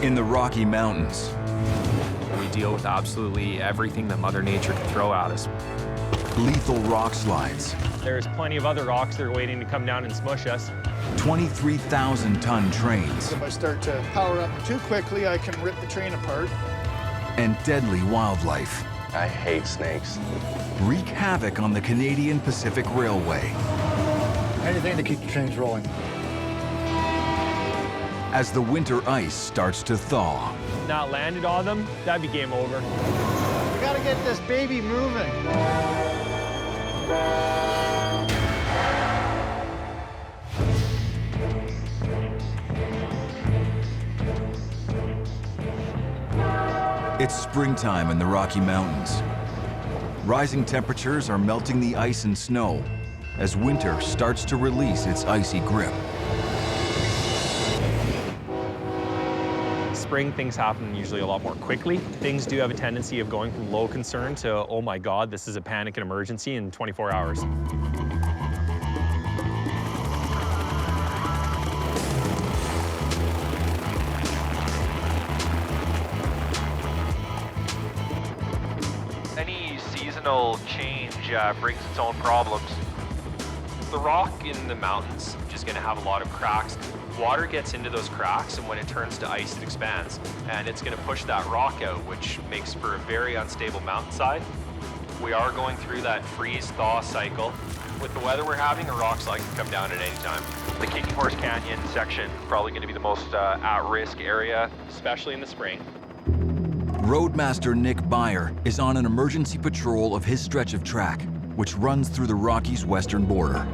in the Rocky Mountains. We deal with absolutely everything that Mother Nature can throw at us. Lethal rock slides. There's plenty of other rocks that are waiting to come down and smush us. 23,000-ton trains. If I start to power up too quickly, I can rip the train apart. And deadly wildlife. I hate snakes. Wreak havoc on the Canadian Pacific Railway. Anything to keep the trains rolling. As the winter ice starts to thaw. Not landed on them, that'd be game over. We gotta get this baby moving. It's springtime in the Rocky Mountains. Rising temperatures are melting the ice and snow as winter starts to release its icy grip. Spring, things happen usually a lot more quickly. Things do have a tendency of going from low concern to, oh my God, this is a panic and emergency in 24 hours. Any seasonal change brings its own problems. The rock in the mountains is going to have a lot of cracks. Water gets into those cracks, and when it turns to ice, it expands. And it's going to push that rock out, which makes for a very unstable mountainside. We are going through that freeze-thaw cycle. With the weather we're having, a rock slide can come down at any time. The Kicking Horse Canyon section probably going to be the most at-risk area, especially in the spring. Roadmaster Nick Byer is on an emergency patrol of his stretch of track, which runs through the Rockies' western border.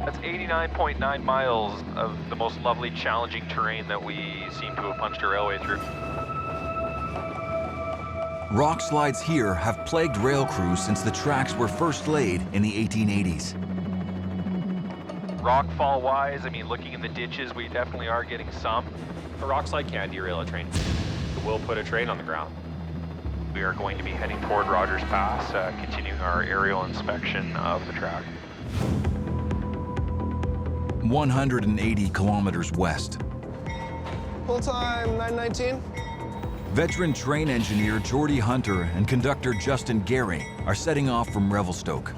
That's 89.9 miles of the most lovely, challenging terrain that we seem to have punched a railway through. Rock slides here have plagued rail crews since the tracks were first laid in the 1880s. Rockfall-wise, I mean, looking in the ditches, we definitely are getting some. A rock slide can derail a train. It will put a train on the ground. We are going to be heading toward Rogers Pass, continuing our aerial inspection of the track. 180 kilometers west. Full time, 9:19. Veteran train engineer Jordy Hunter and conductor Justin Gehring are setting off from Revelstoke.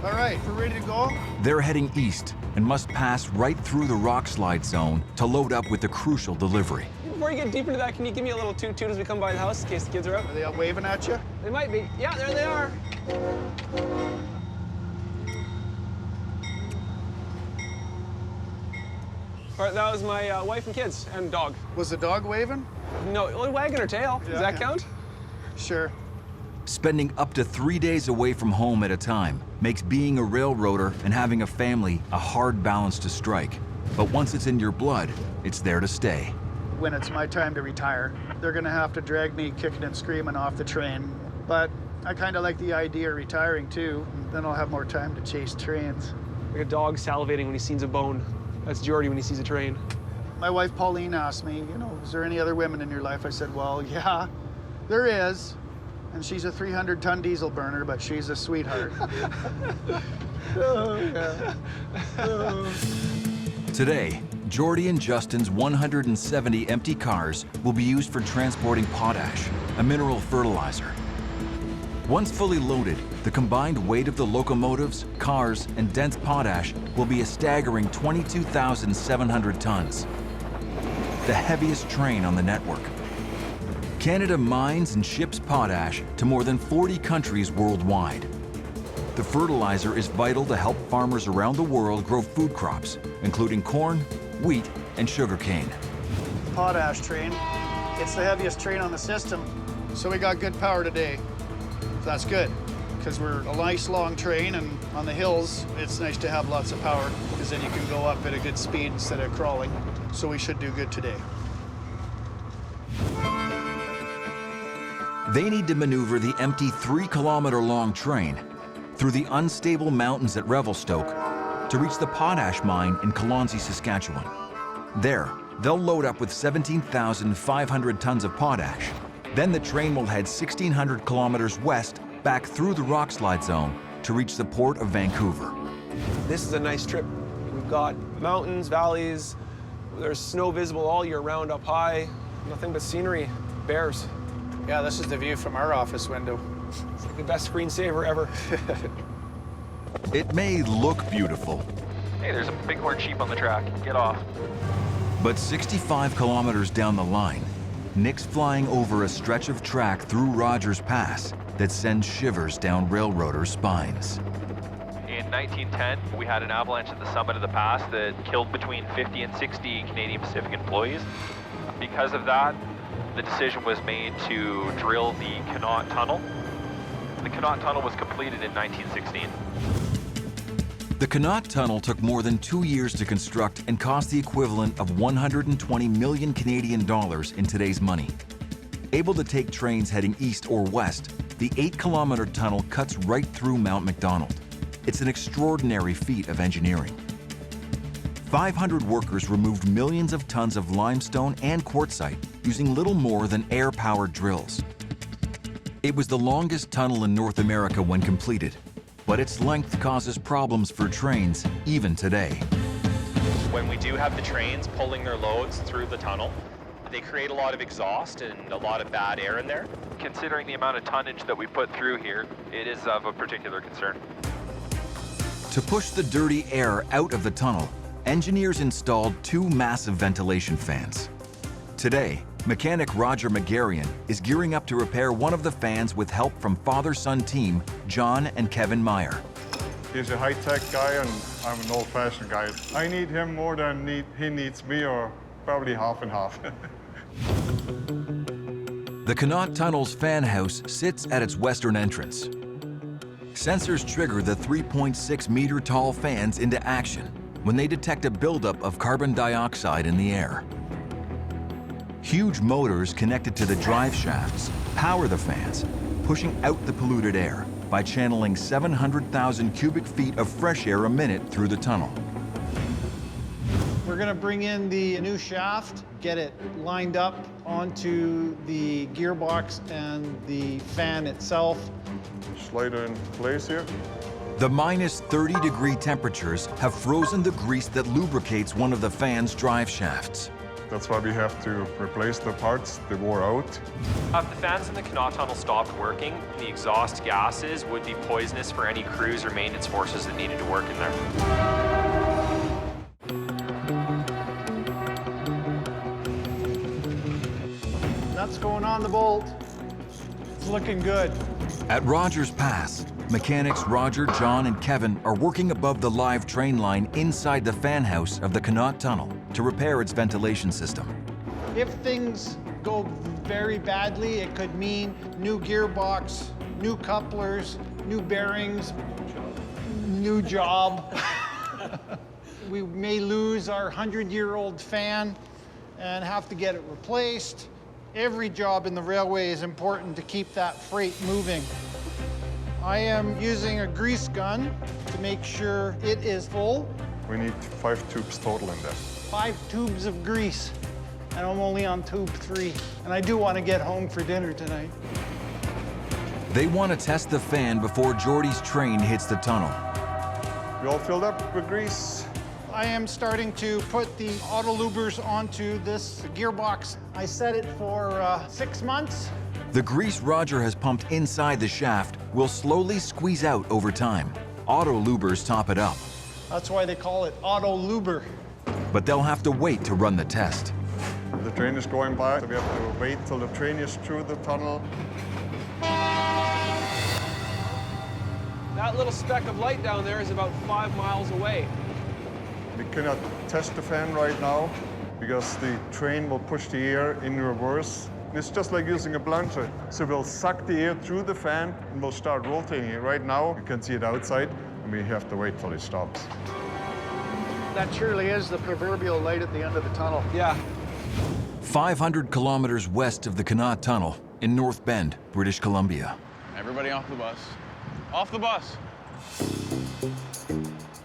All right, we're ready to go. They're heading east and must pass right through the rock slide zone to load up with the crucial delivery. Before you get deeper into that, can you give me a little toot-toot as we come by the house in case the kids are out? Are they out waving at you? They might be. Yeah, there they are. All right, that was my wife and kids and dog. Was the dog waving? No, only wagging her tail. Does that count? Sure. Spending up to 3 days away from home at a time makes being a railroader and having a family a hard balance to strike. But once it's in your blood, it's there to stay. When it's my time to retire, they're gonna have to drag me kicking and screaming off the train. But I kind of like the idea of retiring too. Then I'll have more time to chase trains. Like a dog salivating when he sees a bone. That's Jordy when he sees a train. My wife Pauline asked me, you know, is there any other women in your life? I said, well, yeah, there is. And she's a 300-ton diesel burner, but she's a sweetheart. Oh, yeah. Oh. Today, Jordy and Justin's 170 empty cars will be used for transporting potash, a mineral fertilizer. Once fully loaded, the combined weight of the locomotives, cars, and dense potash will be a staggering 22,700 tons. The heaviest train on the network. Canada mines and ships potash to more than 40 countries worldwide. The fertilizer is vital to help farmers around the world grow food crops, including corn, wheat, and sugarcane. Potash train. It's the heaviest train on the system, so we got good power today. So that's good, because we're a nice long train, and on the hills, it's nice to have lots of power, because then you can go up at a good speed instead of crawling. So we should do good today. They need to maneuver the empty 3-kilometer-long train through the unstable mountains at Revelstoke to reach the potash mine in Kalonzi, Saskatchewan. There, they'll load up with 17,500 tons of potash. Then the train will head 1,600 kilometers west back through the Rockslide zone to reach the port of Vancouver. This is a nice trip. We've got mountains, valleys, there's snow visible all year round up high. Nothing but scenery, bears. Yeah, this is the view from our office window. It's like the best screensaver ever. It may look beautiful, Hey, there's a bighorn sheep on the track. Get off. but 65 kilometers down the line, Nick's flying over a stretch of track through Rogers Pass that sends shivers down railroaders' spines. In 1910, we had an avalanche at the summit of the pass that killed between 50 and 60 Canadian Pacific employees. Because of that, the decision was made to drill the Connaught Tunnel. The Connaught Tunnel was completed in 1916. The Connaught Tunnel took more than 2 years to construct and cost the equivalent of 120 million Canadian dollars in today's money. Able to take trains heading east or west, the 8-kilometer tunnel cuts right through Mount Macdonald. It's an extraordinary feat of engineering. 500 workers removed millions of tons of limestone and quartzite using little more than air-powered drills. It was the longest tunnel in North America when completed, but its length causes problems for trains even today. When we do have the trains pulling their loads through the tunnel, they create a lot of exhaust and a lot of bad air in there. Considering the amount of tonnage that we put through here, it is of a particular concern. To push the dirty air out of the tunnel, engineers installed 2 massive ventilation fans. Today, mechanic Roger McGarrion is gearing up to repair one of the fans with help from father-son team John and Kevin Meyer. He's a high-tech guy and I'm an old-fashioned guy. I need him more than he needs me, or probably half and half. The Connaught Tunnel's fan house sits at its western entrance. Sensors trigger the 3.6-meter tall fans into action when they detect a buildup of carbon dioxide in the air. Huge motors connected to the drive shafts power the fans, pushing out the polluted air by channeling 700,000 cubic feet of fresh air a minute through the tunnel. We're gonna bring in the new shaft, get it lined up onto the gearbox and the fan itself. Slide it in place here. The minus 30-degree temperatures have frozen the grease that lubricates one of the fan's drive shafts. That's why we have to replace the parts that wore out. If the fans in the Connaught Tunnel stopped working, the exhaust gases would be poisonous for any crews or maintenance forces that needed to work in there. That's going on the bolt. It's looking good. At Rogers Pass, mechanics Roger, John, and Kevin are working above the live train line inside the fan house of the Connaught Tunnel to repair its ventilation system. If things go very badly, it could mean new gearbox, new couplers, new bearings, new job. We may lose our 100-year-old fan and have to get it replaced. Every job in the railway is important to keep that freight moving. I am using a grease gun to make sure it is full. We need 5 tubes total in there. 5 tubes of grease, and I'm only on tube 3. And I do want to get home for dinner tonight. They want to test the fan before Jordy's train hits the tunnel. We all filled up with grease. I am starting to put the auto lubers onto this gearbox. I set it for 6 months. The grease Roger has pumped inside the shaft will slowly squeeze out over time. Auto lubers top it up, That's why they call it auto luber. but they'll have to wait to run the test. The train is going by, so we have to wait till the train is through the tunnel. That little speck of light down there is about 5 miles away. We cannot test the fan right now because the train will push the air in reverse. It's just like using a plunger. So we'll suck the air through the fan and we'll start rotating it. Right now, you can see it outside, and we have to wait till it stops. That surely is the proverbial light at the end of the tunnel. Yeah. 500 kilometers west of the Connaught Tunnel in North Bend, British Columbia. Everybody off the bus. Off the bus.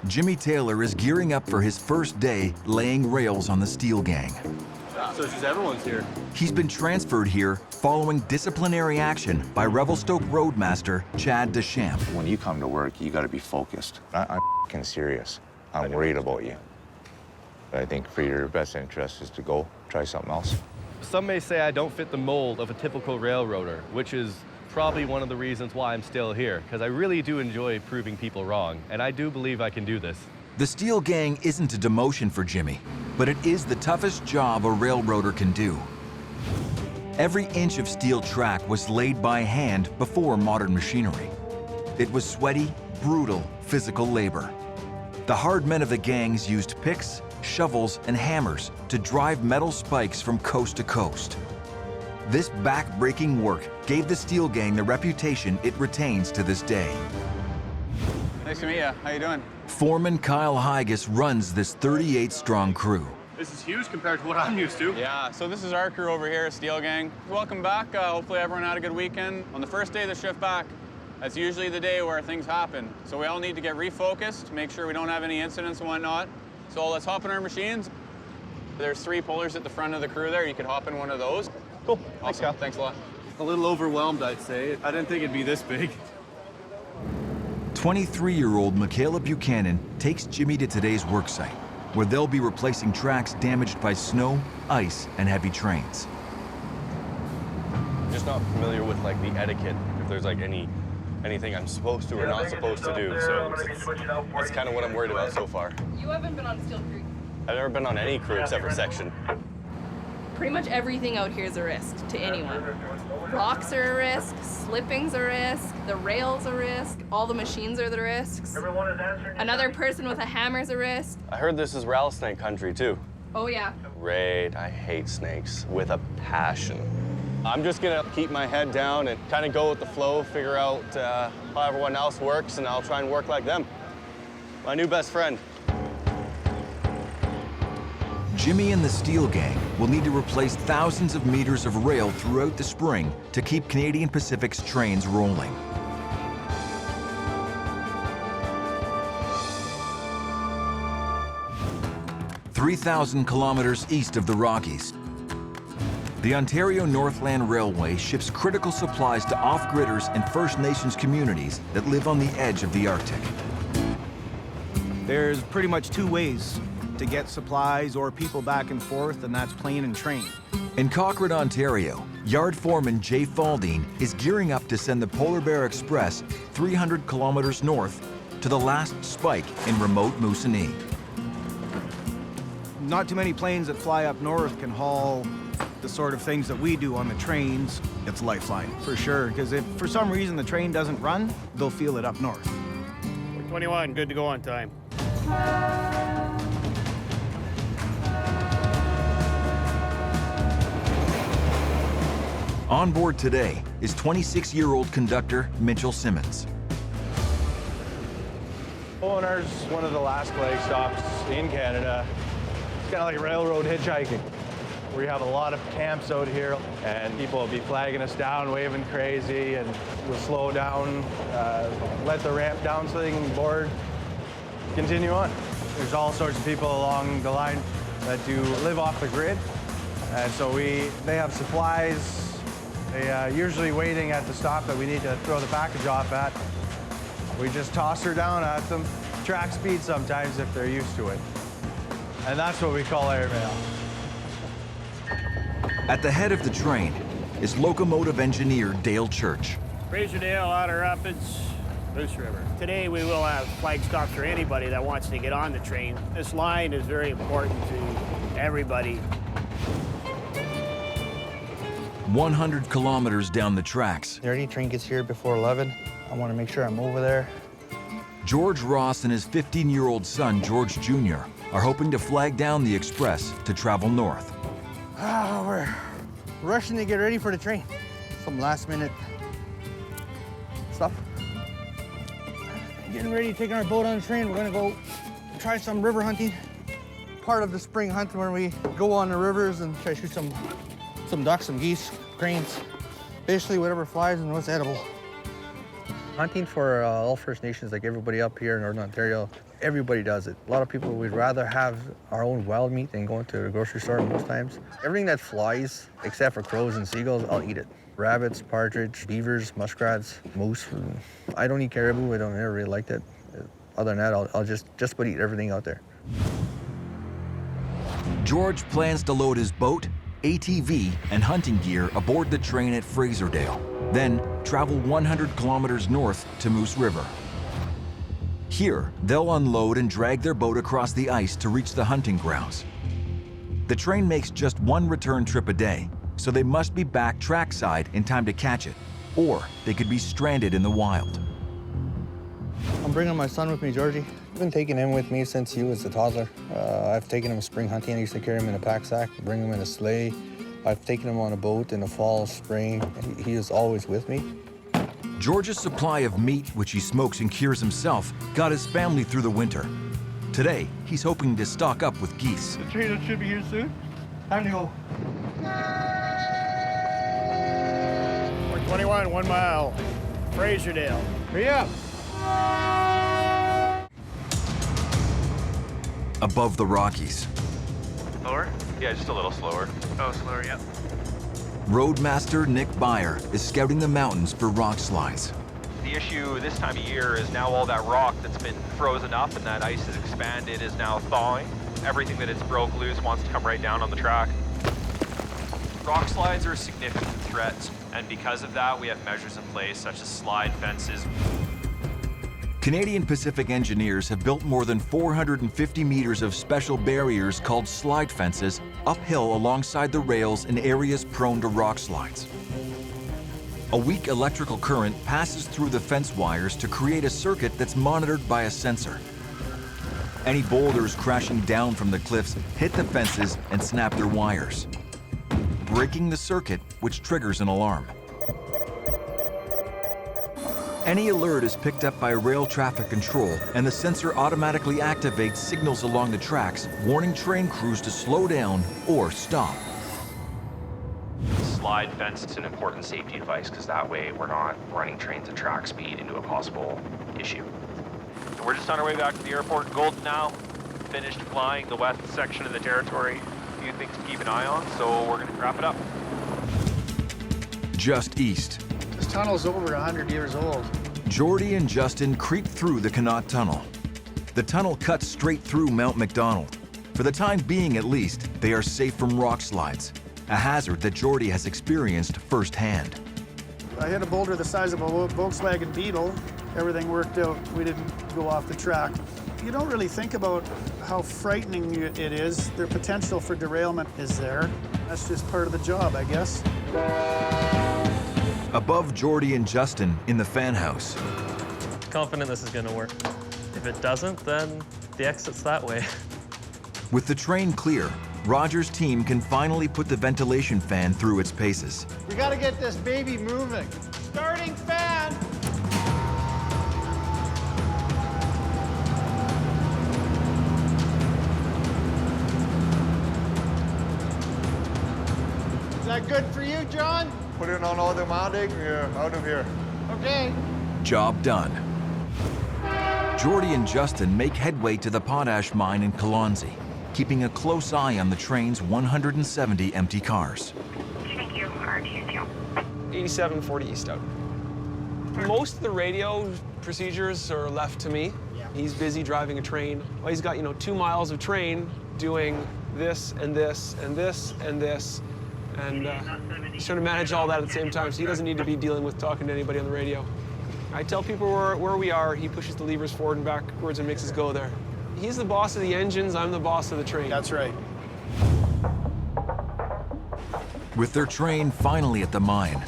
Jimmy Taylor is gearing up for his first day laying rails on the steel gang. So it's just everyone's here. He's been transferred here following disciplinary action by Revelstoke Roadmaster Chad Deschamps. When you come to work, you got to be focused. I'm f***ing serious. I'm worried about you. But I think for your best interest is to go try something else. Some may say I don't fit the mold of a typical railroader, which is probably one of the reasons why I'm still here, because I really do enjoy proving people wrong, and I do believe I can do this. The steel gang isn't a demotion for Jimmy, but it is the toughest job a railroader can do. Every inch of steel track was laid by hand before modern machinery. It was sweaty, brutal, physical labor. The hard men of the gangs used picks, shovels, and hammers to drive metal spikes from coast to coast. This back-breaking work gave the steel gang the reputation it retains to this day. Nice to meet you. How you doing? Foreman Kyle Hygus runs this 38-strong crew. This is huge compared to what I'm used to. Yeah, so this is our crew over here, Steel Gang. Welcome back. Hopefully everyone had a good weekend. On the first day of the shift back, that's usually the day where things happen. So we all need to get refocused, make sure we don't have any incidents and whatnot. So let's hop in our machines. There's 3 pullers at the front of the crew there. You can hop in one of those. Cool. Awesome. Thanks, Kyle. Thanks a lot. A little overwhelmed, I'd say. I didn't think it'd be this big. 23-year-old Michaela Buchanan takes Jimmy to today's work site, where they'll be replacing tracks damaged by snow, ice, and heavy trains. I'm just not familiar with like the etiquette, if there's like anything I'm supposed to or not supposed to do. So that's kind of what I'm worried about so far. You haven't been on Steel Creek. I've never been on any crew except for section. Pretty much everything out here is a risk to anyone. Rocks are a risk, slipping's a risk, the rail's a risk, all the machines are the risks. Another person with a hammer's a risk. I heard this is rattlesnake country too. Oh yeah. Great, I hate snakes with a passion. I'm just gonna keep my head down and kind of go with the flow, figure out how everyone else works, and I'll try and work like them. My new best friend. Jimmy and the steel gang will need to replace thousands of meters of rail throughout the spring to keep Canadian Pacific's trains rolling. "3,000 kilometers east of the Rockies, the Ontario Northland Railway ships critical supplies to off-gridders and First Nations communities that live on the edge of the Arctic. There's pretty much 2 ways to get supplies or people back and forth, and that's plane and train. In Cochrane, Ontario, yard foreman Jay Falldien is gearing up to send the Polar Bear Express 300 kilometers north to the last spike in remote Moosonee. Not too many planes that fly up north can haul the sort of things that we do on the trains. It's a lifeline, for sure, because if for some reason the train doesn't run, they'll feel it up north. 21, good to go on time. On board today is 26-year-old conductor Mitchell Simmons. Owners, one of the last flag stops in Canada. It's kind of like railroad hitchhiking. We have a lot of camps out here, and people will be flagging us down, waving crazy, and we'll slow down, let the ramp down so they can board, continue on. There's all sorts of people along the line that do live off the grid, and so they have supplies. They usually waiting at the stop that we need to throw the package off at. We just toss her down at them, track speed sometimes if they're used to it. And that's what we call airmail. At the head of the train is locomotive engineer Dale Church. Razordale, Outer Rapids, Moose River. Today we will have flag stops for anybody that wants to get on the train. This line is very important to everybody. 100 kilometers down the tracks. The train gets here before 11. I want to make sure I'm over there. George Ross and his 15-year-old son, George Jr., are hoping to flag down the express to travel north. Oh, we're rushing to get ready for the train. Some last-minute stuff. Getting ready, taking our boat on the train. We're gonna go try some river hunting. Part of the spring hunt when we go on the rivers and try to shoot some ducks, some geese, cranes, basically whatever flies and what's edible. Hunting for all First Nations, like everybody up here in Northern Ontario, everybody does it. A lot of people would rather have our own wild meat than going to the grocery store most times. Everything that flies, except for crows and seagulls, I'll eat it. Rabbits, partridge, beavers, muskrats, moose. I don't eat caribou. I never really liked it. Other than that, I'll just about eat everything out there. George plans to load his boat ATV, and hunting gear aboard the train at Fraservale, then travel 100 kilometers north to Moose River. Here, they'll unload and drag their boat across the ice to reach the hunting grounds. The train makes just one return trip a day, so they must be back trackside in time to catch it, or they could be stranded in the wild. I'm bringing my son with me, Jordy. I've been taking him with me since he was a toddler. I've taken him spring hunting. I used to carry him in a pack sack, bring him in a sleigh. I've taken him on a boat in the fall, spring. He is always with me. George's supply of meat, which he smokes and cures himself, got his family through the winter. Today, he's hoping to stock up with geese. The train should be here soon. Time to go. 21, 1 mile. Fraservale. Hurry up. Above the Rockies, Slower? Yeah, just a little slower. Oh, slower, yep. Roadmaster Nick Beyer is scouting the mountains for rockslides. The issue this time of year is now all that rock that's been frozen up and that ice has expanded is now thawing. Everything that it's broke loose wants to come right down on the track. Rock slides are a significant threat, and because of that, we have measures in place such as slide fences. Canadian Pacific engineers have built more than 450 meters of special barriers called slide fences uphill alongside the rails in areas prone to rock slides. A weak electrical current passes through the fence wires to create a circuit that's monitored by a sensor. Any boulders crashing down from the cliffs hit the fences and snap their wires, breaking the circuit, which triggers an alarm. Any alert is picked up by rail traffic control, and the sensor automatically activates signals along the tracks, warning train crews to slow down or stop. Slide fence is an important safety device because that way we're not running trains at track speed into a possible issue. So we're just on our way back to the airport in Golden now. Finished flying the west section of the territory. A few things to keep an eye on, so we're going to wrap it up. Just east, This tunnel's over 100 years old. Jordy and Justin creep through the Connaught Tunnel. The tunnel cuts straight through Mount Macdonald. For the time being, at least, they are safe from rock slides, a hazard that Jordy has experienced firsthand. I hit a boulder the size of a Volkswagen Beetle. Everything worked out. We didn't go off the track. You don't really think about how frightening it is. Their potential for derailment is there. That's just part of the job, I guess. Above Jordy and Justin in the fan house. Confident this is gonna work. If it doesn't, then the exit's that way. With the train clear, Roger's team can finally put the ventilation fan through its paces. We gotta get this baby moving. Starting fan. Is that good for you, John? Put it on automatic, we're out of here. Okay. Job done. Jordy and Justin make headway to the potash mine in Kalonzi, keeping a close eye on the train's 170 empty cars. 8740 east out. Most of the radio procedures are left to me. He's busy driving a train. Well, he's got, 2 miles of train doing this and this and this and this. And he's trying to manage all that at the same time, so he doesn't need to be dealing with talking to anybody on the radio. I tell people where we are, he pushes the levers forward and backwards and makes us go there. He's the boss of the engines, I'm the boss of the train. That's right. With their train finally at the mine,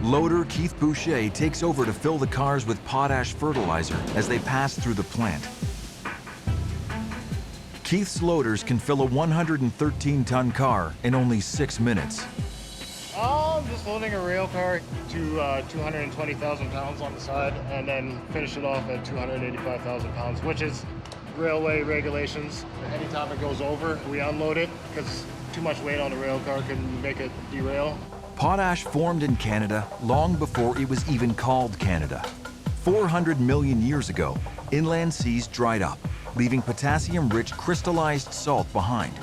loader Keith Boucher takes over to fill the cars with potash fertilizer as they pass through the plant. Keith's loaders can fill a 113-ton car in only 6 minutes. I'm just loading a rail car to 220,000 pounds on the side and then finish it off at 285,000 pounds, which is railway regulations. Anytime it goes over, we unload it because too much weight on the rail car can make it derail. Potash formed in Canada long before it was even called Canada. 400 million years ago, inland seas dried up, leaving potassium-rich crystallized salt behind.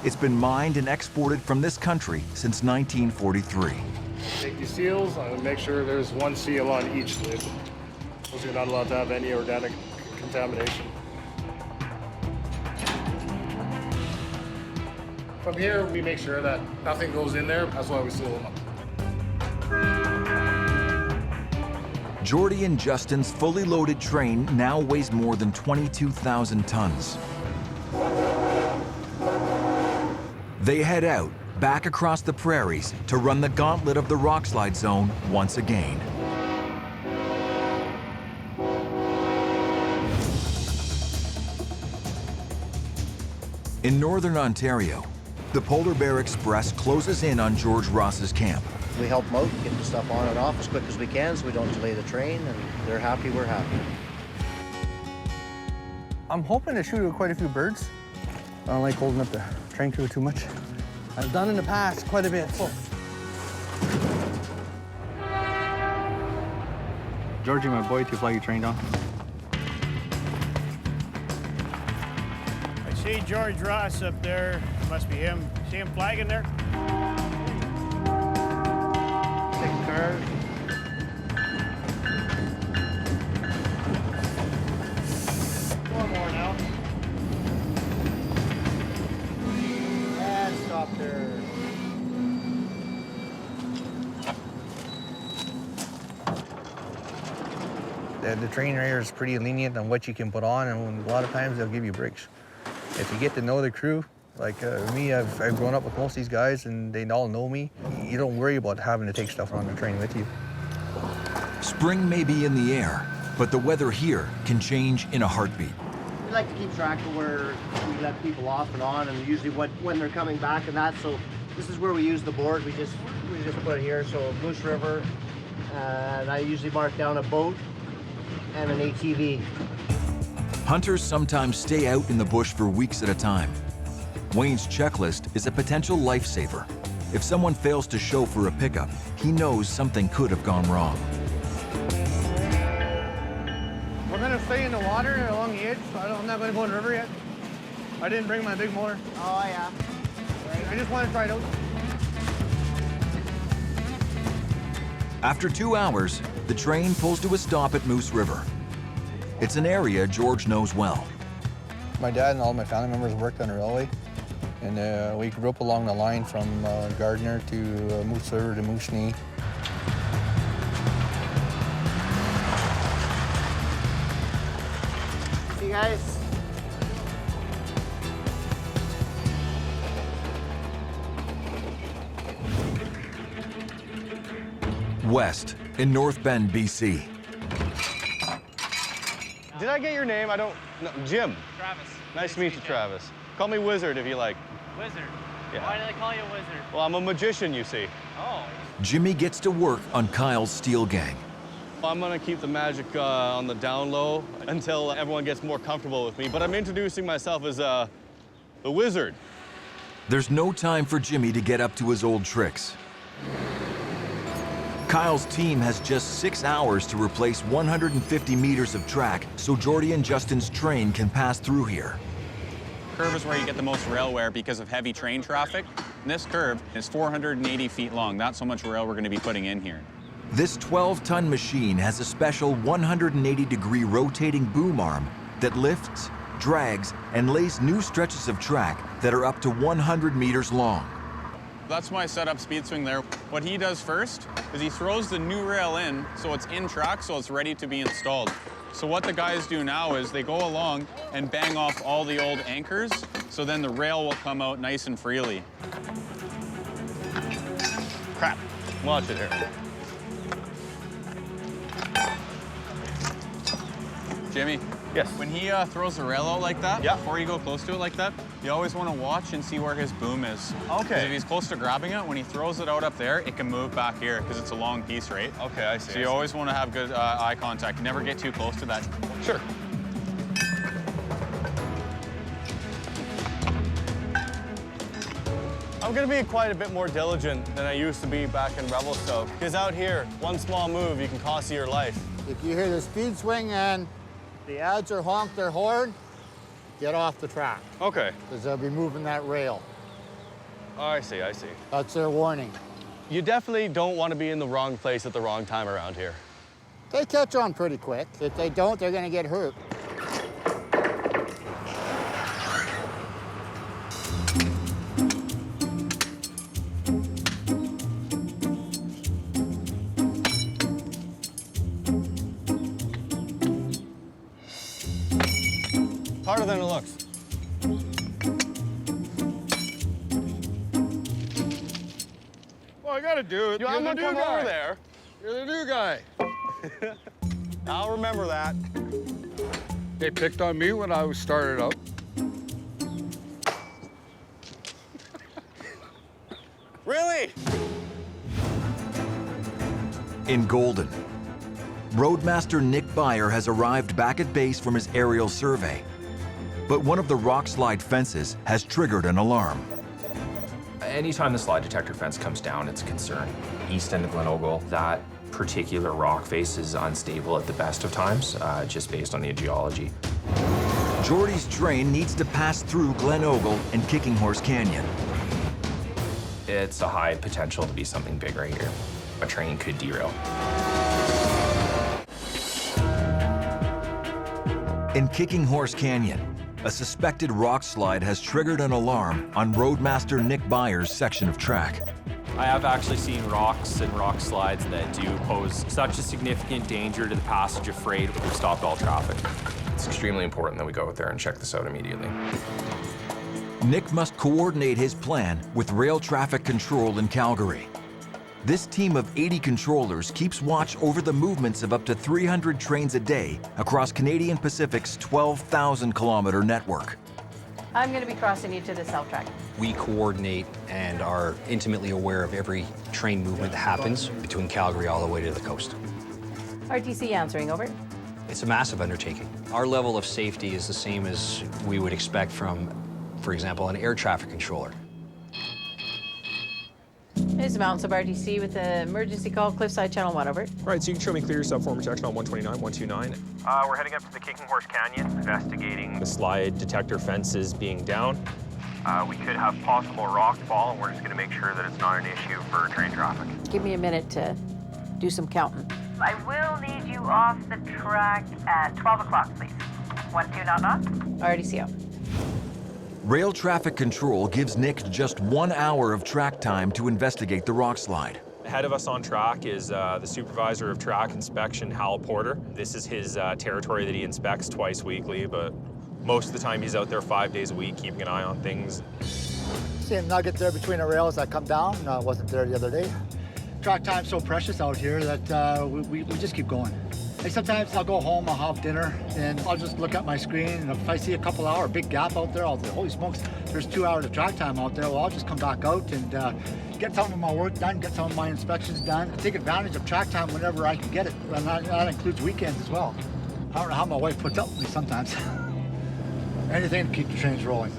It's been mined and exported from this country since 1943. Take these seals and make sure there's one seal on each lid. You're not allowed to have any organic contamination. From here, we make sure that nothing goes in there. That's why we seal them up. Jordy and Justin's fully loaded train now weighs more than 22,000 tons. They head out, back across the prairies, to run the gauntlet of the Rockslide zone once again. In northern Ontario, the Polar Bear Express closes in on George Ross's camp. We help them out, get the stuff on and off as quick as we can so we don't delay the train, and they're happy, we're happy. I'm hoping to shoot quite a few birds. I don't like holding up the train crew too much. I've done in the past quite a bit. Georgie, my boy, to flag your train down. I see George Ross up there. Must be him. See him flagging there? 6 cars. One more now. And stop there. The trainer here is pretty lenient on what you can put on, and a lot of times they'll give you breaks. If you get to know the crew, like me, I've grown up with most of these guys and they all know me. You don't worry about having to take stuff on the train with you. Spring may be in the air, but the weather here can change in a heartbeat. We like to keep track of where we let people off and on, and usually when they're coming back and that. So this is where we use the board. We just put it here. So Moose River, and I usually mark down a boat and an ATV. Hunters sometimes stay out in the bush for weeks at a time. Wayne's checklist is a potential lifesaver. If someone fails to show for a pickup, he knows something could have gone wrong. We're gonna stay in the water along the edge. I'm not gonna go in the river yet. I didn't bring my big motor. Oh, yeah. I just want to try it out. After 2 hours, the train pulls to a stop at Moose River. It's an area George knows well. My dad and all my family members worked on the railway, and we grew up along the line from Gardner to Moose River to Moosonee. See you guys. West, in North Bend, BC. Did I get your name? No, Jim. Travis. Nice to meet you, Travis. Call me Wizard if you like. Wizard? Yeah. Why do they call you a wizard? Well, I'm a magician, you see. Oh. Jimmy gets to work on Kyle's steel gang. I'm gonna keep the magic on the down low until everyone gets more comfortable with me, but I'm introducing myself as the Wizard. There's no time for Jimmy to get up to his old tricks. Kyle's team has just 6 hours to replace 150 meters of track so Jordy and Justin's train can pass through here. Curve is where you get the most rail wear because of heavy train traffic. And this curve is 480 feet long. That's how much rail we're going to be putting in here. This 12-ton machine has a special 180-degree rotating boom arm that lifts, drags, and lays new stretches of track that are up to 100 meters long. That's my setup speed swing there. What he does first is he throws the new rail in so it's in track, so it's ready to be installed. So what the guys do now is they go along and bang off all the old anchors, so then the rail will come out nice and freely. Crap. Watch it here. Jimmy? Yes? When he throws the rail out like that, before you go close to it like that, you always want to watch and see where his boom is. Okay. 'Cause if he's close to grabbing it, when he throws it out up there, it can move back here because it's a long piece, right? Okay, I see. So you always want to have good eye contact. Never get too close to that. Sure. I'm gonna be quite a bit more diligent than I used to be back in Revelstoke. Because out here, one small move, you can cost you your life. If you hear the speed swing and the adzer honk their horn, get off the track. Okay. Because they'll be moving that rail. Oh, I see, I see. That's their warning. You definitely don't want to be in the wrong place at the wrong time around here. They catch on pretty quick. If they don't, they're gonna get hurt. bucks. Well, I gotta do it. Yeah, I'm You're gonna the come new guy. over there. You're the new guy. I'll remember that. They picked on me when I was started out. Really? In Golden, Roadmaster Nick Byer has arrived back at base from his aerial survey. But one of the Rockslide fences has triggered an alarm. Anytime the slide detector fence comes down, it's a concern. East end of Glen that particular rock face is unstable at the best of times, just based on the geology. Jordy's train needs to pass through Glen and Kicking Horse Canyon. It's a high potential to be something big right here. A train could derail. In Kicking Horse Canyon, a suspected rock slide has triggered an alarm on Roadmaster Nick Byer's section of track. I have actually seen rocks and rock slides that do pose such a significant danger to the passage of freight. We've stopped all traffic. It's extremely important that we go out there and check this out immediately. Nick must coordinate his plan with rail traffic control in Calgary. This team of 80 controllers keeps watch over the movements of up to 300 trains a day across Canadian Pacific's 12,000-kilometer network. I'm going to be crossing you to the south track. We coordinate and are intimately aware of every train movement that happens between Calgary all the way to the coast. RTC answering, over. It's a massive undertaking. Our level of safety is the same as we would expect from, for example, an air traffic controller. Here's the Mountains of RTC with the emergency call, Cliffside Channel 1, over. All right, so you can show me clear subform protection on 129, 129. We're heading up to the Kicking Horse Canyon, investigating the slide detector fences being down. We could have possible rock fall, and we're just going to make sure that it's not an issue for train traffic. Give me a minute to do some counting. I will need you off the track at 12 o'clock, please. 12 RTC out. Rail traffic control gives Nick just 1 hour of track time to investigate the rock slide. Ahead of us on track is the supervisor of track inspection, Hal Porter. This is his territory that he inspects twice weekly, but most of the time he's out there 5 days a week, keeping an eye on things. Seeing nuggets there between the rails that come down. Wasn't there the other day. Track time's so precious out here that we just keep going. Like sometimes I'll go home, I'll have dinner, and I'll just look at my screen, and if I see a couple hour, big gap out there, I'll say, holy smokes, there's 2 hours of track time out there. Well, I'll just come back out and get some of my work done, get some of my inspections done, take advantage of track time whenever I can get it. And that includes weekends as well. I don't know how my wife puts up with me sometimes. Anything to keep the trains rolling.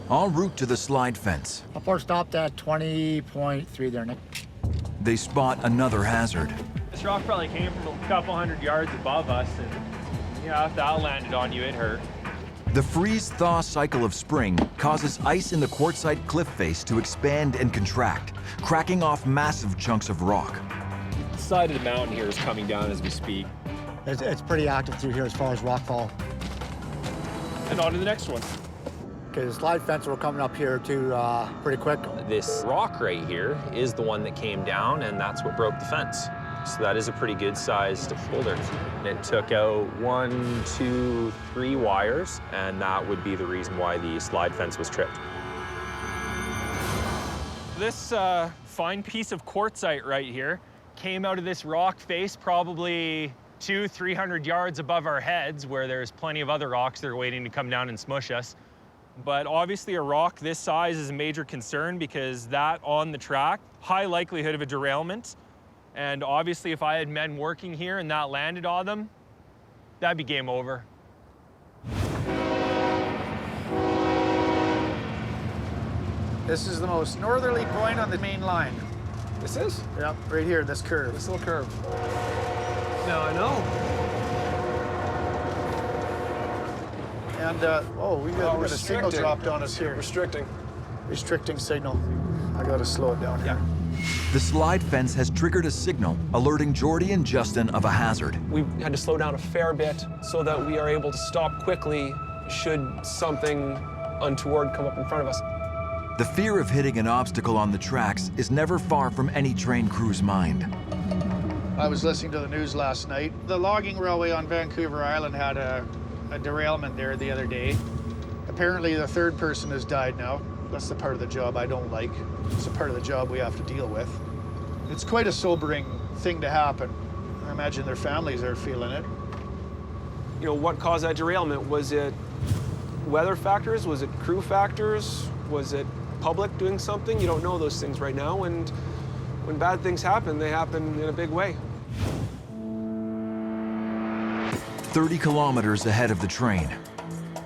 En route to the slide fence, Up our stopped at 20.3 there, Nick. they spot another hazard. This rock probably came from a couple hundred yards above us, and if that landed on you, it hurt. The freeze-thaw cycle of spring causes ice in the quartzite cliff face to expand and contract, cracking off massive chunks of rock. The side of the mountain here is coming down as we speak. It's pretty active through here as far as rockfall. And on to the next one. Okay, the slide fence, we're coming up here too pretty quick. This rock right here is the one that came down, and that's what broke the fence. So that is a pretty good sized boulder. It took out 1, 2, 3 wires, and that would be the reason why the slide fence was tripped. This fine piece of quartzite right here came out of this rock face probably 200-300 yards above our heads, where there's plenty of other rocks that are waiting to come down and smush us. But obviously a rock this size is a major concern, because that on the track, high likelihood of a derailment. And obviously if I had men working here and that landed on them, that'd be game over. This is the most northerly point on the main line. This is? Yep, right here, this curve. This little curve. Now I know. And, we got a signal dropped on us here. Restricting. Restricting signal. I gotta slow it down here. The slide fence has triggered a signal alerting Jordy and Justin of a hazard. We had to slow down a fair bit so that we are able to stop quickly should something untoward come up in front of us. The fear of hitting an obstacle on the tracks is never far from any train crew's mind. I was listening to the news last night. The logging railway on Vancouver Island had a derailment there the other day. Apparently the third person has died now. That's the part of the job I don't like. It's the part of the job we have to deal with. It's quite a sobering thing to happen. I imagine their families are feeling it. You know, what caused that derailment? Was it weather factors? Was it crew factors? Was it public doing something? You don't know those things right now, and when bad things happen, they happen in a big way. 30 kilometers ahead of the train.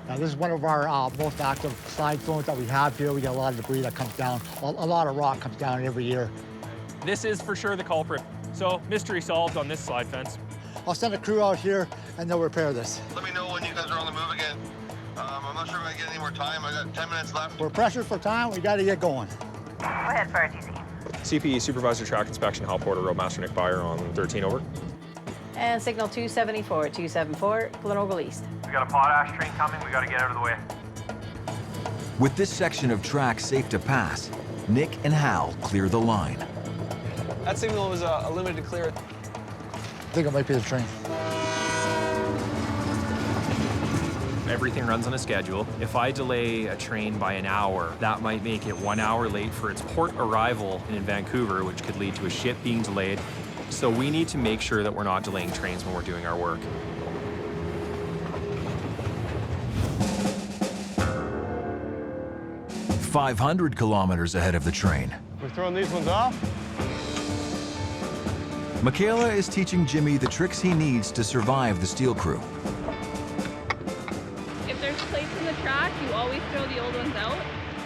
Now, this is one of our most active slide zones that we have here. We get a lot of debris that comes down. A lot of rock comes down every year. This is for sure the culprit. So, mystery solved on this slide fence. I'll send a crew out here and they'll repair this. Let me know when you guys are on the move again. I'm not sure if I get any more time. I got 10 minutes left. We're pressured for time. We got to get going. Go ahead for RTC. CPE Supervisor Track Inspection, Hal Porter, Roadmaster Nick Byer on 13, over. And signal 274, 274, Glenorgle East. We got a potash train coming. We got to get out of the way. With this section of track safe to pass, Nick and Hal clear the line. That signal was a limited clear. I think it might be the train. Everything runs on a schedule. If I delay a train by an hour, that might make it 1 hour late for its port arrival in Vancouver, which could lead to a ship being delayed. So we need to make sure that we're not delaying trains when we're doing our work. "500 kilometers ahead of the train. We're throwing these ones off. Michaela is teaching Jimmy the tricks he needs to survive the steel crew. If there's plates in the track, you always throw the old ones out.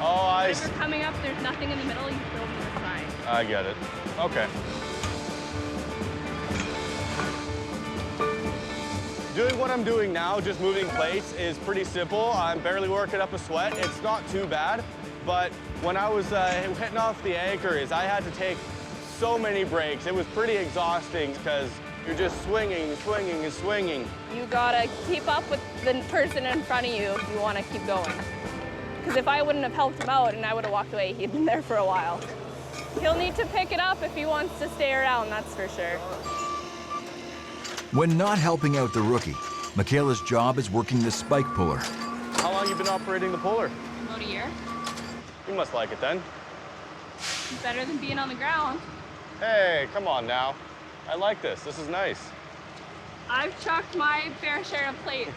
Oh, If you're coming up, there's nothing in the middle, you throw them to the side. I get it. Okay. Doing what I'm doing now, just moving plates, is pretty simple. I'm barely working up a sweat. It's not too bad, but when I was hitting off the anchors, I had to take so many breaks. It was pretty exhausting because you're just swinging, swinging, and swinging. You gotta keep up with the person in front of you if you wanna keep going. Because if I wouldn't have helped him out and I would have walked away, he'd been there for a while. He'll need to pick it up if he wants to stay around, that's for sure. When not helping out the rookie, Michaela's job is working the spike puller. How long you been operating the puller? About a year. You must like it then. It's better than being on the ground. Hey, come on now. I like this. This is nice. I've chucked my fair share of plates.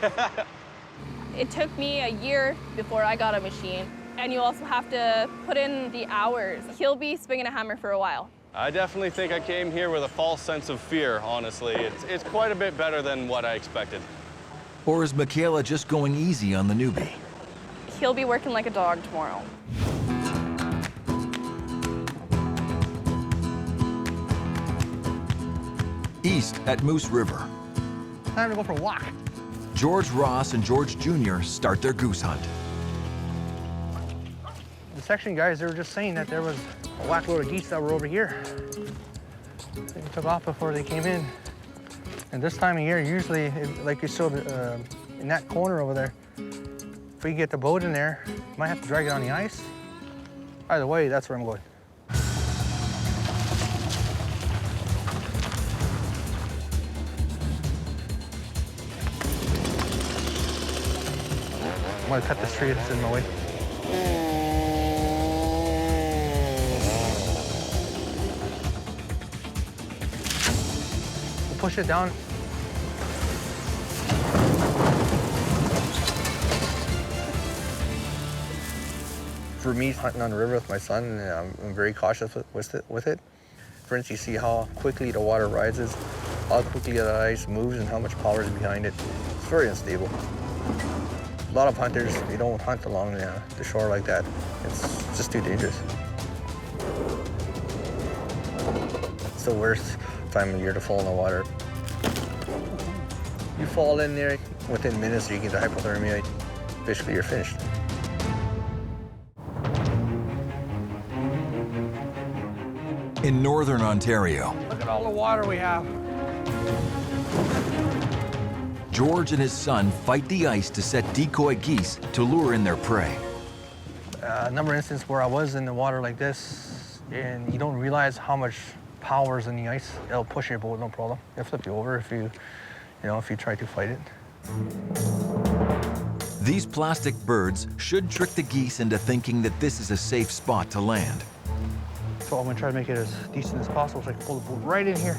It took me a year before I got a machine. And you also have to put in the hours. He'll be swinging a hammer for a while. I definitely think I came here with a false sense of fear, honestly. It's quite a bit better than what I expected. Or is Michaela just going easy on the newbie? He'll be working like a dog tomorrow. East at Moose River, Time to go for a walk. George Ross and George Jr. start their goose hunt. The section guys, they were just saying that there was a whack load of geese that were over here. They took off before they came in. And this time of year, usually, like you showed in that corner over there, if we get the boat in there, might have to drag it on the ice. Either way, that's where I'm going. I'm gonna cut this tree that's in my way. We'll push it down. For me, hunting on the river with my son, I'm very cautious with it. For instance, you see how quickly the water rises, how quickly the ice moves, and how much power is behind it. It's very unstable. A lot of hunters, they don't hunt along the shore like that. It's just too dangerous. It's the worst time of year to fall in the water. You fall in there, within minutes you get the hypothermia, basically you're finished. In northern Ontario, Look at all the water we have. George and his son fight the ice to set decoy geese to lure in their prey. A number of instances where I was in the water like this, and you don't realize how much power is in the ice. It'll push your boat, no problem. It'll flip you over if you try to fight it. These plastic birds should trick the geese into thinking that this is a safe spot to land. So I'm gonna try to make it as decent as possible so I can pull the boat right in here.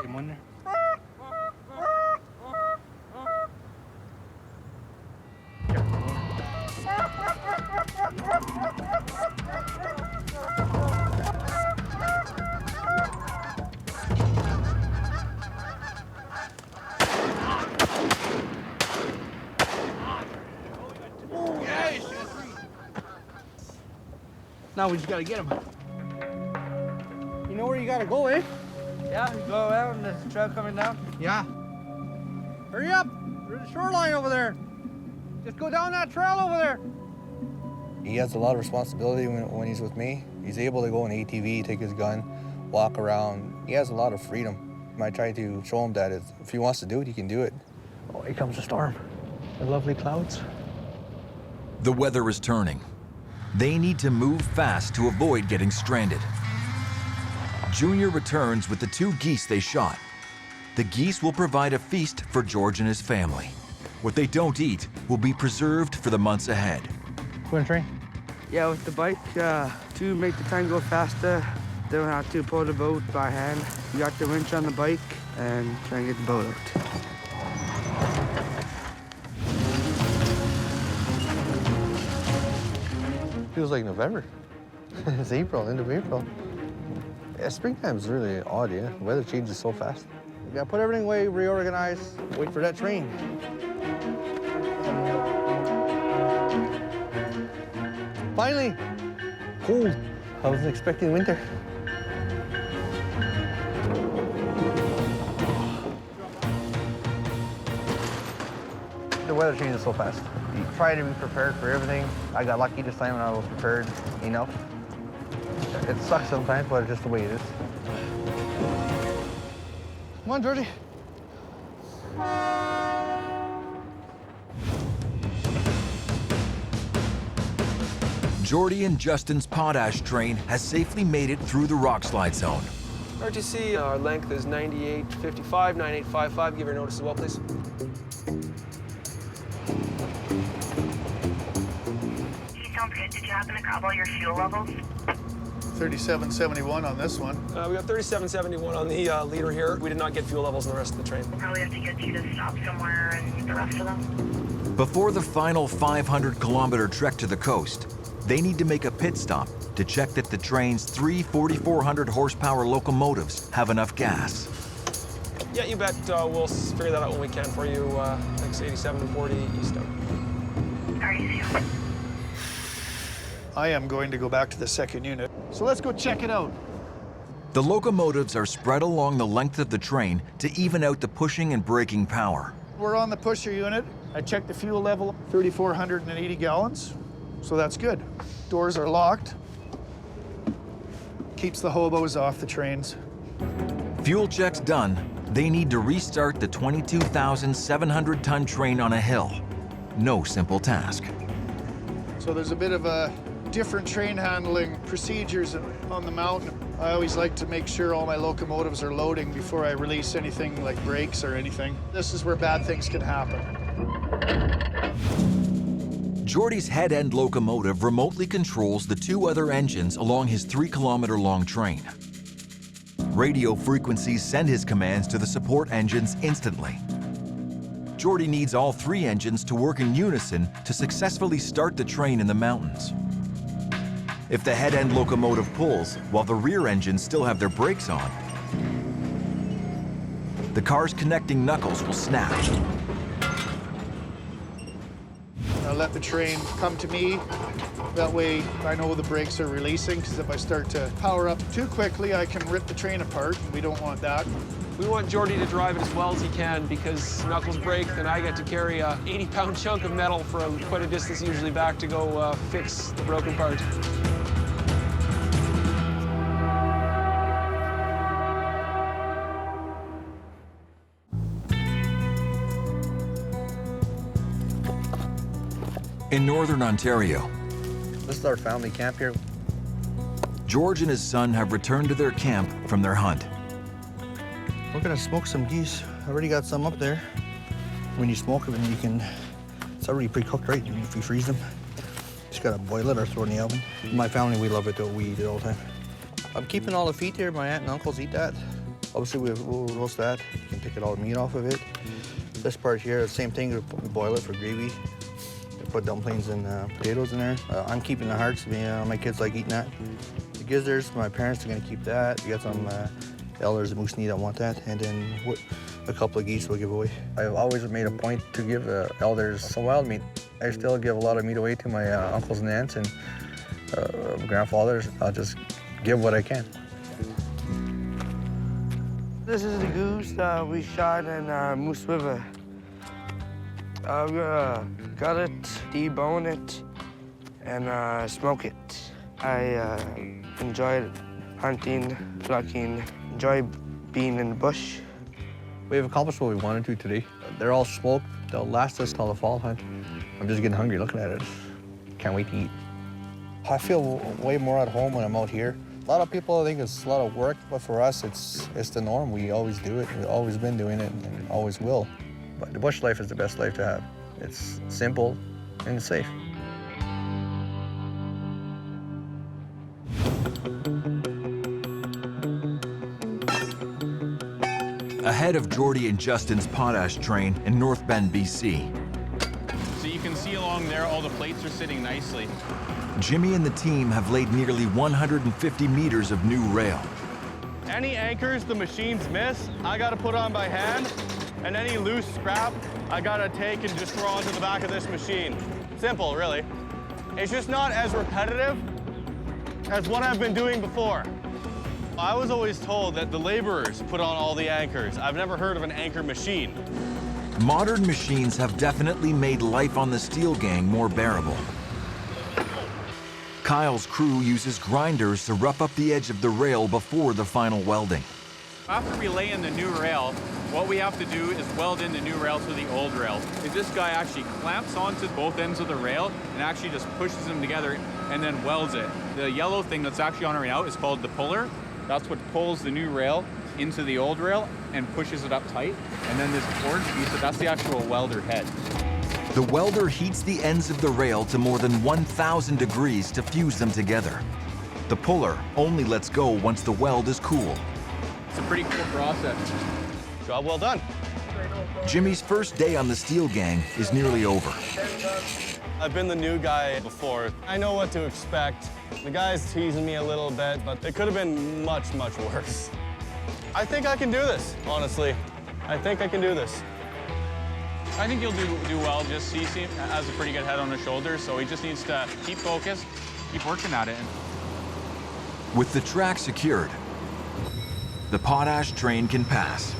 Same one there. Now we just gotta get him. You know where you gotta go, eh? Yeah, you go around the trail coming down. Yeah. Hurry up! There's a shoreline over there. Just go down that trail over there. He has a lot of responsibility when he's with me. He's able to go in ATV, take his gun, walk around. He has a lot of freedom. I try to show him that if he wants to do it, he can do it. Oh, here comes the storm. The lovely clouds. The weather is turning. They need to move fast to avoid getting stranded. Junior returns with the 2 geese they shot. The geese will provide a feast for George and his family. What they don't eat will be preserved for the months ahead. Going to train? Yeah, with the bike, to make the time go faster, don't have to pull the boat by hand. You got the winch on the bike and try and get the boat out. Feels like November. It's April, end of April. Yeah, springtime's really odd, yeah. The weather changes so fast. We gotta put everything away, reorganize, wait for that train. Finally! Cold. I wasn't expecting winter. The weather changes so fast. You try to be prepared for everything. I got lucky this time when I was prepared enough. It sucks sometimes, but it's just the way it is. Come on, Jordy. Jordy and Justin's potash train has safely made it through the Rockslide zone. RTC, our length is 9855, 9855. Give your notice as well, please. Sounds good. Did you happen to grab all your fuel levels? 3771 on this one. We got 3771 on the leader here. We did not get fuel levels in the rest of the train. Probably have to get you to stop somewhere and the rest of them. Before the final 500-kilometer trek to the coast, they need to make a pit stop to check that the train's 3 4,400 horsepower locomotives have enough gas. Yeah, you bet. We'll figure that out when we can for you. Thanks, 8740 east out. Are you soon? I am going to go back to the second unit. So let's go check it out. The locomotives are spread along the length of the train to even out the pushing and braking power. We're on the pusher unit. I checked the fuel level, 3,480 gallons. So that's good. Doors are locked. Keeps the hobos off the trains. Fuel checks done, they need to restart the 22,700-ton train on a hill. No simple task. So there's a bit of a different train handling procedures on the mountain. I always like to make sure all my locomotives are loading before I release anything like brakes or anything. This is where bad things can happen. Jordy's head-end locomotive remotely controls the 2 other engines along his 3-kilometer-long train. Radio frequencies send his commands to the support engines instantly. Jordy needs all 3 engines to work in unison to successfully start the train in the mountains. If the head-end locomotive pulls while the rear engines still have their brakes on, the car's connecting knuckles will snap. I'll let the train come to me. That way I know the brakes are releasing, because if I start to power up too quickly, I can rip the train apart. We don't want that. We want Jordy to drive it as well as he can because knuckles break, then I get to carry a 80-pound chunk of metal from quite a distance usually back to go fix the broken part. In northern Ontario, this is our family camp here. George and his son have returned to their camp from their hunt. We're gonna smoke some geese. I already got some up there. When you smoke them, it's already pre-cooked, right? If you freeze them, just gotta boil it or throw it in the oven. My family, we love it though. We eat it all the time. I'm keeping all the feet here. My aunt and uncles eat that. Obviously, we'll roast that. You can pick all the meat off of it. This part here, the same thing. We boil it for gravy. Put dumplings and potatoes in there. I'm keeping the hearts. My kids like eating that. The gizzards, my parents are gonna keep that. We got some elders and moose that want that, and then a couple of geese we'll give away. I've always made a point to give elders some wild meat. I still give a lot of meat away to my uncles and aunts and grandfathers. I'll just give what I can. This is the goose we shot in Moose River. We're gonna gut it, debone it, and smoke it. I enjoy hunting, plucking, enjoy being in the bush. We have accomplished what we wanted to today. They're all smoked. They'll last us till the fall hunt. I'm just getting hungry looking at it. Can't wait to eat. I feel way more at home when I'm out here. A lot of people think it's a lot of work, but for us, it's the norm. We always do it. We've always been doing it and always will. But the bush life is the best life to have. It's simple and safe. Ahead of Jordy and Justin's potash train in North Bend, BC. So you can see along there, all the plates are sitting nicely. Jimmy and the team have laid nearly 150 meters of new rail. Any anchors the machines miss, I gotta put on by hand, and any loose scrap, I gotta take and just throw onto the back of this machine. Simple, really. It's just not as repetitive as what I've been doing before. I was always told that the laborers put on all the anchors. I've never heard of an anchor machine. Modern machines have definitely made life on the steel gang more bearable. Kyle's crew uses grinders to rough up the edge of the rail before the final welding. After we lay in the new rail, what we have to do is weld in the new rail to the old rail. This guy actually clamps onto both ends of the rail and actually just pushes them together and then welds it. The yellow thing that's actually on it right now is called the puller. That's what pulls the new rail into the old rail and pushes it up tight. And then this orange piece, that's the actual welder head. The welder heats the ends of the rail to more than 1,000 degrees to fuse them together. The puller only lets go once the weld is cool. It's a pretty cool process. Job well done. Jimmy's first day on the steel gang is nearly over. I've been the new guy before. I know what to expect. The guy's teasing me a little bit, but it could have been much, much worse. I think I can do this, honestly. I think I can do this. I think you'll do well. Just he has a pretty good head on his shoulders, so he just needs to keep focused, keep working at it. With the track secured, the potash train can pass.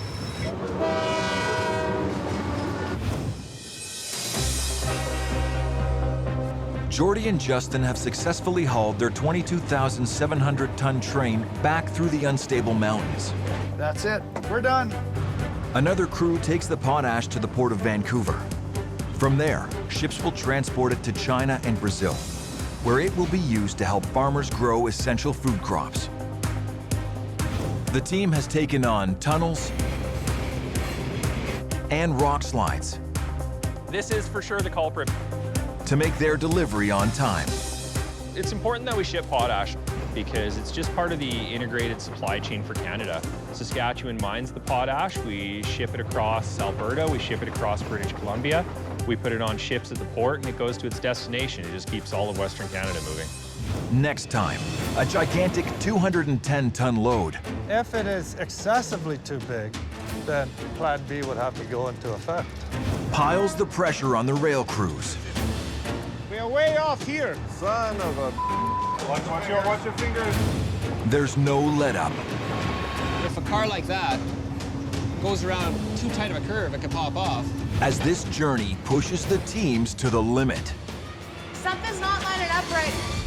Jordy and Justin have successfully hauled their 22,700-ton train back through the unstable mountains. That's it. We're done. Another crew takes the potash to the port of Vancouver. From there, ships will transport it to China and Brazil, where it will be used to help farmers grow essential food crops. The team has taken on tunnels and rock slides This is for sure the culprit. to make their delivery on time. It's important that we ship potash because it's just part of the integrated supply chain for Canada. Saskatchewan mines the potash, we ship it across Alberta, we ship it across British Columbia, we put it on ships at the port and it goes to its destination. It just keeps all of Western Canada moving. Next time, a gigantic 210-ton load If it is excessively too big, then Plan B would have to go into effect. piles the pressure on the rail crews. We are way off here. Son of a... Watch your fingers. There's no let-up. If a car like that goes around too tight of a curve, it can pop off. As this journey pushes the teams to the limit. Something's not lining up right.